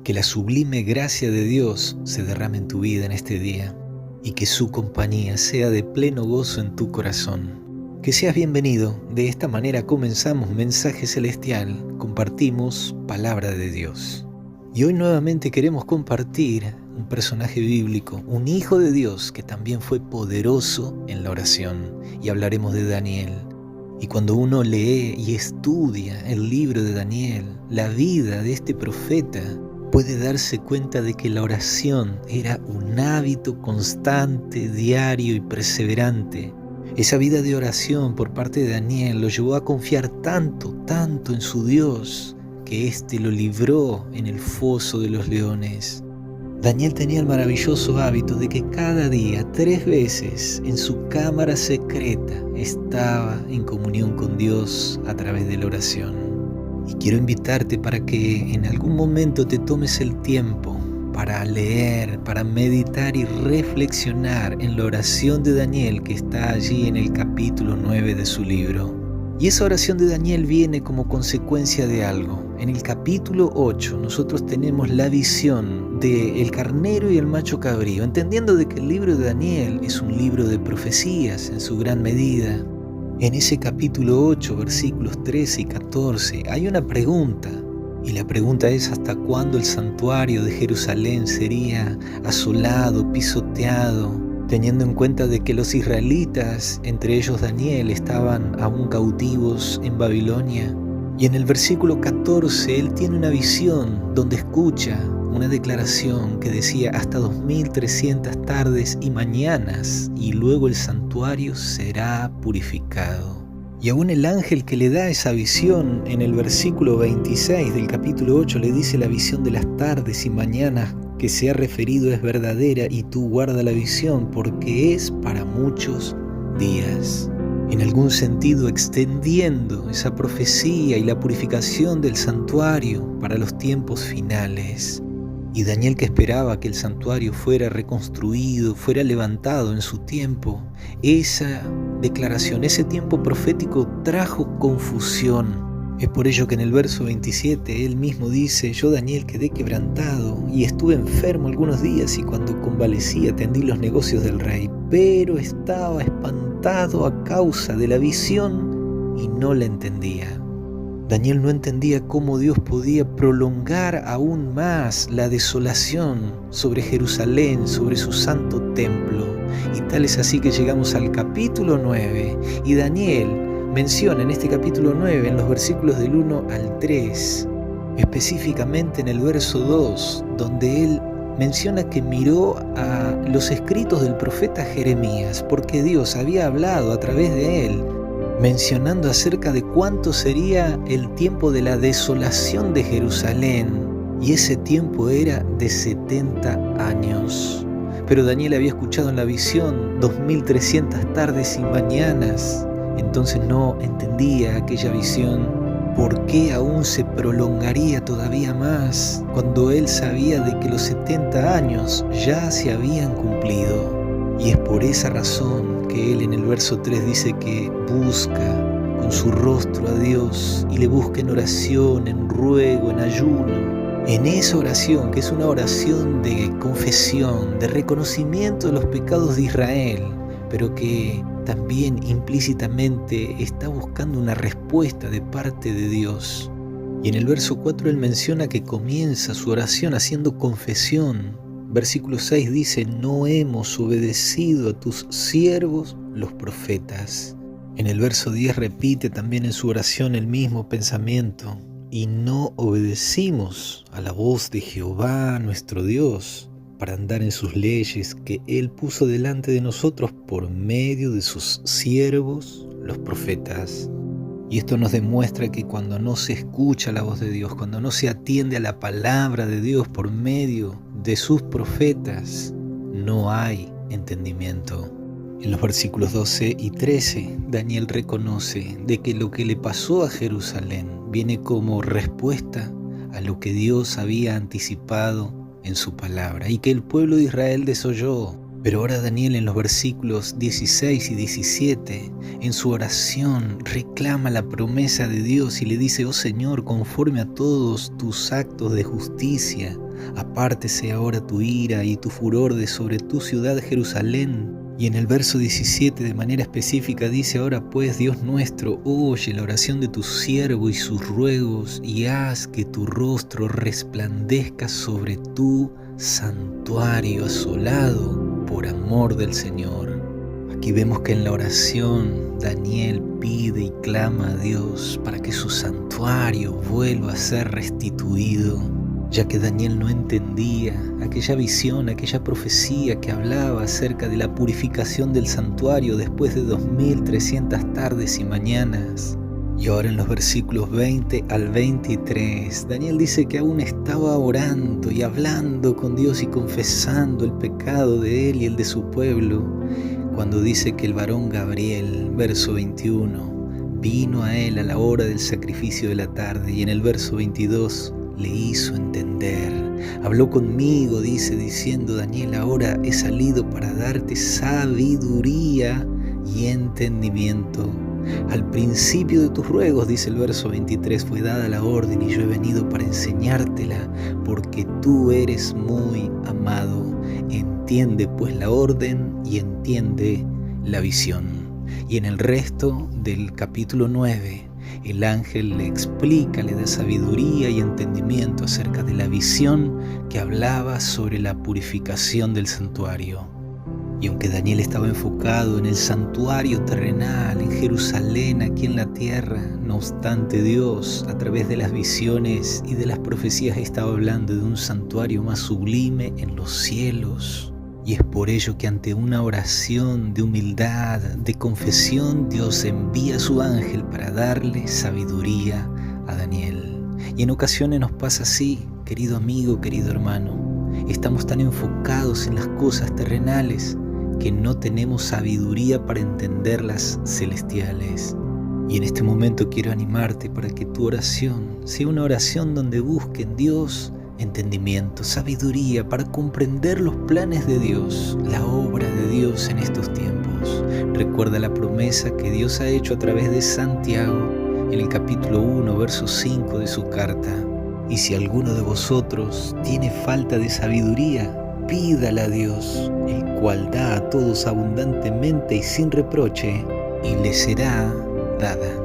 Que la sublime gracia de Dios se derrame en tu vida en este día y que su compañía sea de pleno gozo en tu corazón. Que seas bienvenido. De esta manera comenzamos Mensaje Celestial, compartimos Palabra de Dios. Y hoy nuevamente queremos compartir un personaje bíblico, un hijo de Dios que también fue poderoso en la oración. Y hablaremos de Daniel. Y cuando uno lee y estudia el libro de Daniel, la vida de este profeta, puede darse cuenta de que la oración era un hábito constante, diario y perseverante. Esa vida de oración por parte de Daniel lo llevó a confiar tanto en su Dios, que éste lo libró en el foso de los leones. Daniel tenía el maravilloso hábito de que cada día, 3 veces, en su cámara secreta, estaba en comunión con Dios a través de la oración. Y quiero invitarte para que en algún momento te tomes el tiempo para leer, para meditar y reflexionar en la oración de Daniel que está allí en el capítulo 9 de su libro. Y esa oración de Daniel viene como consecuencia de algo. En el capítulo 8 nosotros tenemos la visión del carnero y el macho cabrío, entendiendo de que el libro de Daniel es un libro de profecías en su gran medida. En ese capítulo 8, versículos 13 y 14, hay una pregunta, y la pregunta es ¿hasta cuándo el santuario de Jerusalén sería asolado, pisoteado? Teniendo en cuenta de que los israelitas, entre ellos Daniel, estaban aún cautivos en Babilonia. Y en el versículo 14, él tiene una visión donde escucha una declaración que decía hasta 2300 tardes y mañanas, y luego el santuario será purificado. Y aún el ángel que le da esa visión en el versículo 26 del capítulo 8 le dice la visión de las tardes y mañanas que se ha referido es verdadera y tú guarda la visión porque es para muchos días. En algún sentido extendiendo esa profecía y la purificación del santuario para los tiempos finales. Y Daniel, que esperaba que el santuario fuera reconstruido, fuera levantado en su tiempo, esa declaración, ese tiempo profético trajo confusión. Es por ello que en el verso 27 él mismo dice: yo Daniel quedé quebrantado y estuve enfermo algunos días y cuando convalecí atendí los negocios del rey, pero estaba espantado a causa de la visión y no la entendía. Daniel no entendía cómo Dios podía prolongar aún más la desolación sobre Jerusalén, sobre su santo templo. Y tal es así que llegamos al capítulo 9 y Daniel menciona en este capítulo 9, en los versículos del 1 al 3, específicamente en el verso 2, donde él menciona que miró a los escritos del profeta Jeremías, porque Dios había hablado a través de él, mencionando acerca de cuánto sería el tiempo de la desolación de Jerusalén, y ese tiempo era de 70 años. Pero Daniel había escuchado en la visión 2300 tardes y mañanas, entonces no entendía aquella visión, por qué aún se prolongaría todavía más, cuando él sabía de que los 70 años ya se habían cumplido. Y es por esa razón que él en el verso 3 dice que busca con su rostro a Dios y le busca en oración, en ruego, en ayuno. En esa oración, que es una oración de confesión, de reconocimiento de los pecados de Israel, pero que también implícitamente está buscando una respuesta de parte de Dios. Y en el verso 4 él menciona que comienza su oración haciendo confesión. Versículo 6 dice: no hemos obedecido a tus siervos los profetas. En el verso 10 repite también en su oración el mismo pensamiento: y no obedecimos a la voz de Jehová nuestro Dios para andar en sus leyes que Él puso delante de nosotros por medio de sus siervos los profetas. Y esto nos demuestra que cuando no se escucha la voz de Dios, cuando no se atiende a la palabra de Dios por medio de sus profetas, no hay entendimiento. En los versículos 12 y 13, Daniel reconoce de que lo que le pasó a Jerusalén viene como respuesta a lo que Dios había anticipado en su palabra, y que el pueblo de Israel desoyó, Pero ahora Daniel en los versículos 16 y 17, en su oración, reclama la promesa de Dios y le dice: oh Señor, conforme a todos tus actos de justicia, apártese ahora tu ira y tu furor de sobre tu ciudad Jerusalén. Y en el verso 17 de manera específica dice: ahora pues, Dios nuestro, oye la oración de tu siervo y sus ruegos, y haz que tu rostro resplandezca sobre tu santuario asolado por amor del Señor. Aquí vemos que en la oración Daniel pide y clama a Dios para que su santuario vuelva a ser restituido, ya que Daniel no entendía aquella visión, aquella profecía que hablaba acerca de la purificación del santuario después de 2300 tardes y mañanas. Y ahora en los versículos 20 al 23, Daniel dice que aún estaba orando y hablando con Dios y confesando el pecado de él y el de su pueblo, cuando dice que el varón Gabriel, verso 21, vino a él a la hora del sacrificio de la tarde, y en el verso 22 le hizo entender. Habló conmigo, dice, diciendo: Daniel, ahora he salido para darte sabiduría y entendimiento. Al principio de tus ruegos, dice el verso 23, fue dada la orden y yo he venido para enseñártela, porque tú eres muy amado. Entiende pues la orden y entiende la visión. Y en el resto del capítulo 9, el ángel le explica, le da sabiduría y entendimiento acerca de la visión que hablaba sobre la purificación del santuario. Y aunque Daniel estaba enfocado en el santuario terrenal, en Jerusalén, aquí en la tierra, no obstante Dios, a través de las visiones y de las profecías, estaba hablando de un santuario más sublime en los cielos. Y es por ello que ante una oración de humildad, de confesión, Dios envía a su ángel para darle sabiduría a Daniel. Y en ocasiones nos pasa así, querido amigo, querido hermano. Estamos tan enfocados en las cosas terrenales que no tenemos sabiduría para entender las celestiales. Y en este momento quiero animarte para que tu oración sea una oración donde busque en Dios entendimiento, sabiduría para comprender los planes de Dios, la obra de Dios en estos tiempos. Recuerda la promesa que Dios ha hecho a través de Santiago en el capítulo 1, verso 5 de su carta. Y si alguno de vosotros tiene falta de sabiduría, pídala a Dios, el cual da a todos abundantemente y sin reproche, y le será dada.